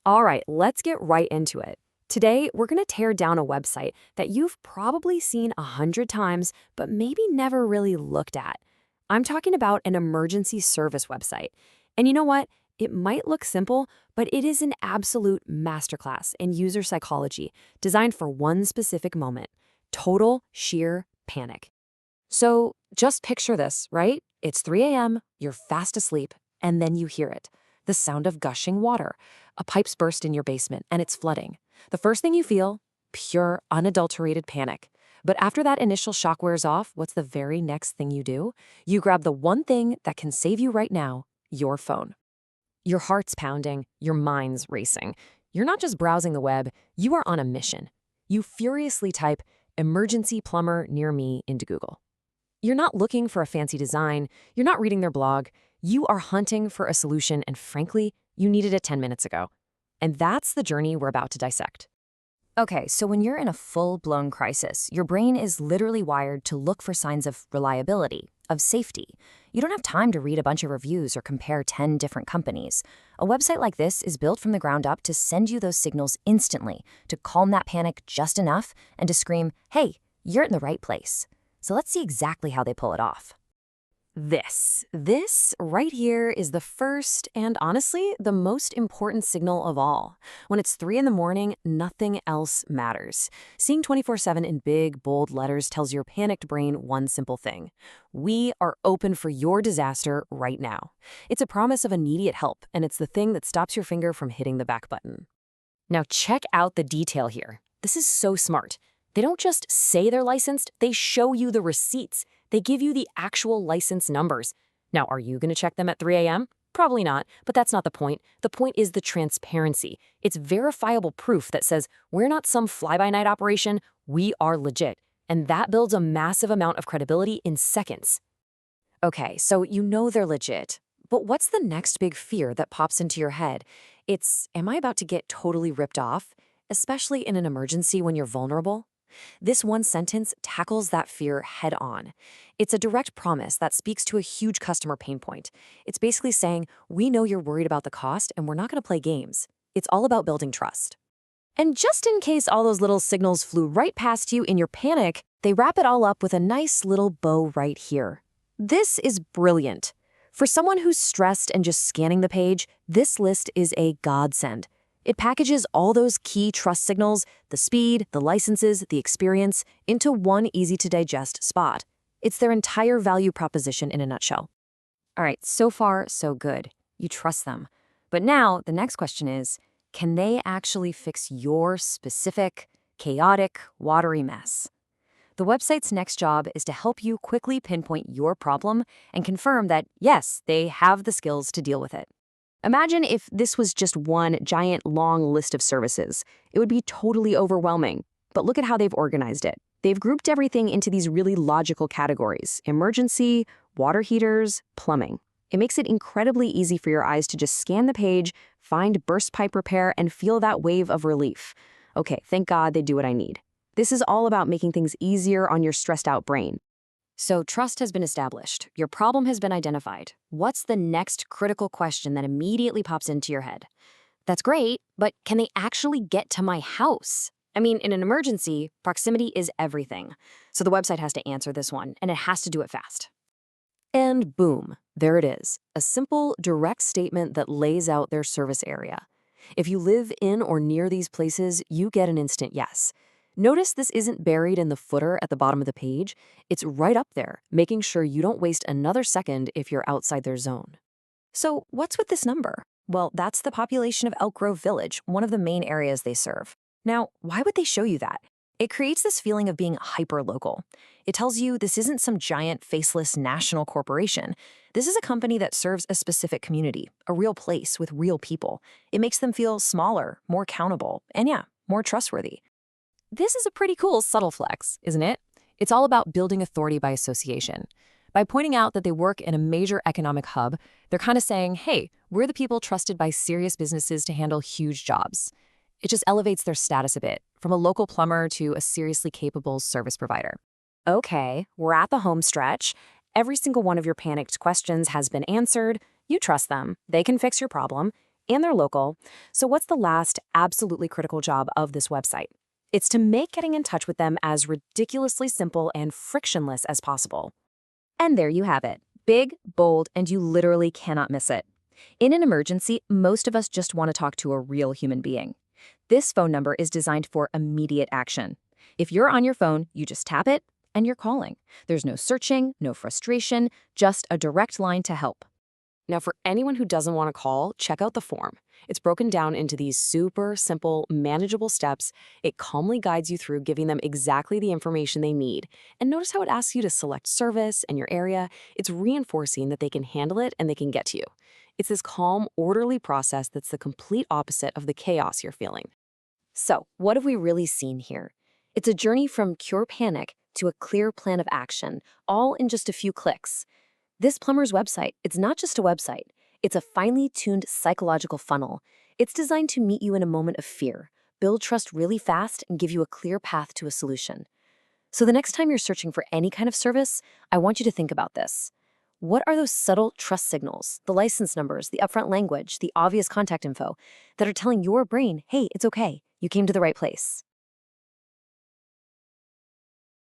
All right, let's get right into it. Today, we're going to tear down a website that you've probably seen 100 times, but maybe never really looked at. I'm talking about an emergency service website. And you know what? It might look simple, but it is an absolute masterclass in user psychology designed for one specific moment: total sheer panic. So just picture this, right? It's 3 a.m., you're fast asleep, and then you hear it: the sound of gushing water. A pipe's burst in your basement, and it's flooding. The first thing you feel: pure, unadulterated panic. But after that initial shock wears off, what's the very next thing you do? You grab the one thing that can save you right now: your phone. Your heart's pounding, your mind's racing. You're not just browsing the web, you are on a mission. You furiously type "emergency plumber near me" into Google. You're not looking for a fancy design, you're not reading their blog. You are hunting for a solution, and frankly, you needed it 10 minutes ago. And that's the journey we're about to dissect. Okay, so when you're in a full-blown crisis, your brain is literally wired to look for signs of reliability, of safety. You don't have time to read a bunch of reviews or compare 10 different companies. A website like this is built from the ground up to send you those signals instantly, to calm that panic just enough, and to scream, "Hey, you're in the right place." So let's see exactly how they pull it off. This right here is the first and honestly the most important signal of all. When it's 3 in the morning, nothing else matters. Seeing 24/7 in big, bold letters tells your panicked brain one simple thing: we are open for your disaster right now. It's a promise of immediate help, and it's the thing that stops your finger from hitting the back button. Now check out the detail here. This is so smart. They don't just say they're licensed, they show you the receipts. They give you the actual license numbers. Now, are you going to check them at 3 a.m.? Probably not, but that's not the point. The point is the transparency. It's verifiable proof that says we're not some fly-by-night operation, we are legit. And that builds a massive amount of credibility in seconds. Okay, so you know they're legit. But what's the next big fear that pops into your head? It's, am I about to get totally ripped off? Especially in an emergency when you're vulnerable? This one sentence tackles that fear head on. It's a direct promise that speaks to a huge customer pain point. It's basically saying, we know you're worried about the cost and we're not going to play games. It's all about building trust. And just in case all those little signals flew right past you in your panic, they wrap it all up with a nice little bow right here. This is brilliant. For someone who's stressed and just scanning the page, this list is a godsend. It packages all those key trust signals, the speed, the licenses, the experience, into one easy-to-digest spot. It's their entire value proposition in a nutshell. All right, so far, so good. You trust them. But now, the next question is, can they actually fix your specific, chaotic, watery mess? The website's next job is to help you quickly pinpoint your problem and confirm that, yes, they have the skills to deal with it. Imagine if this was just one giant, long list of services. It would be totally overwhelming. But look at how they've organized it. They've grouped everything into these really logical categories: emergency, water heaters, plumbing. It makes it incredibly easy for your eyes to just scan the page, find burst pipe repair, and feel that wave of relief. Okay, thank God they do what I need. This is all about making things easier on your stressed out brain. So trust has been established. Your problem has been identified. What's the next critical question that immediately pops into your head? That's great, but can they actually get to my house? I mean, in an emergency, proximity is everything. So the website has to answer this one, and it has to do it fast. And boom, there it is. A simple, direct statement that lays out their service area. If you live in or near these places, you get an instant yes. Notice this isn't buried in the footer at the bottom of the page. It's right up there, making sure you don't waste another second if you're outside their zone. So what's with this number? Well, that's the population of Elk Grove Village, one of the main areas they serve. Now, why would they show you that? It creates this feeling of being hyper-local. It tells you this isn't some giant, faceless national corporation. This is a company that serves a specific community, a real place with real people. It makes them feel smaller, more accountable, and yeah, more trustworthy. This is a pretty cool subtle flex, isn't it? It's all about building authority by association. By pointing out that they work in a major economic hub, they're kind of saying, hey, we're the people trusted by serious businesses to handle huge jobs. It just elevates their status a bit, from a local plumber to a seriously capable service provider. Okay, we're at the home stretch. Every single one of your panicked questions has been answered. You trust them. They can fix your problem. and they're local. So what's the last absolutely critical job of this website? It's to make getting in touch with them as ridiculously simple and frictionless as possible. And there you have it. Big, bold, and you literally cannot miss it. In an emergency, most of us just want to talk to a real human being. This phone number is designed for immediate action. If you're on your phone, you just tap it, and you're calling. There's no searching, no frustration, just a direct line to help. Now, for anyone who doesn't want to call, check out the form. It's broken down into these super simple, manageable steps. It calmly guides you through giving them exactly the information they need. And notice how it asks you to select service and your area. It's reinforcing that they can handle it and they can get to you. It's this calm, orderly process that's the complete opposite of the chaos you're feeling. So, what have we really seen here? It's a journey from cure panic to a clear plan of action, all in just a few clicks. This plumber's website, it's not just a website. It's a finely tuned psychological funnel. It's designed to meet you in a moment of fear, build trust really fast, and give you a clear path to a solution. So the next time you're searching for any kind of service, I want you to think about this. What are those subtle trust signals, the license numbers, the upfront language, the obvious contact info, that are telling your brain, hey, it's okay, you came to the right place?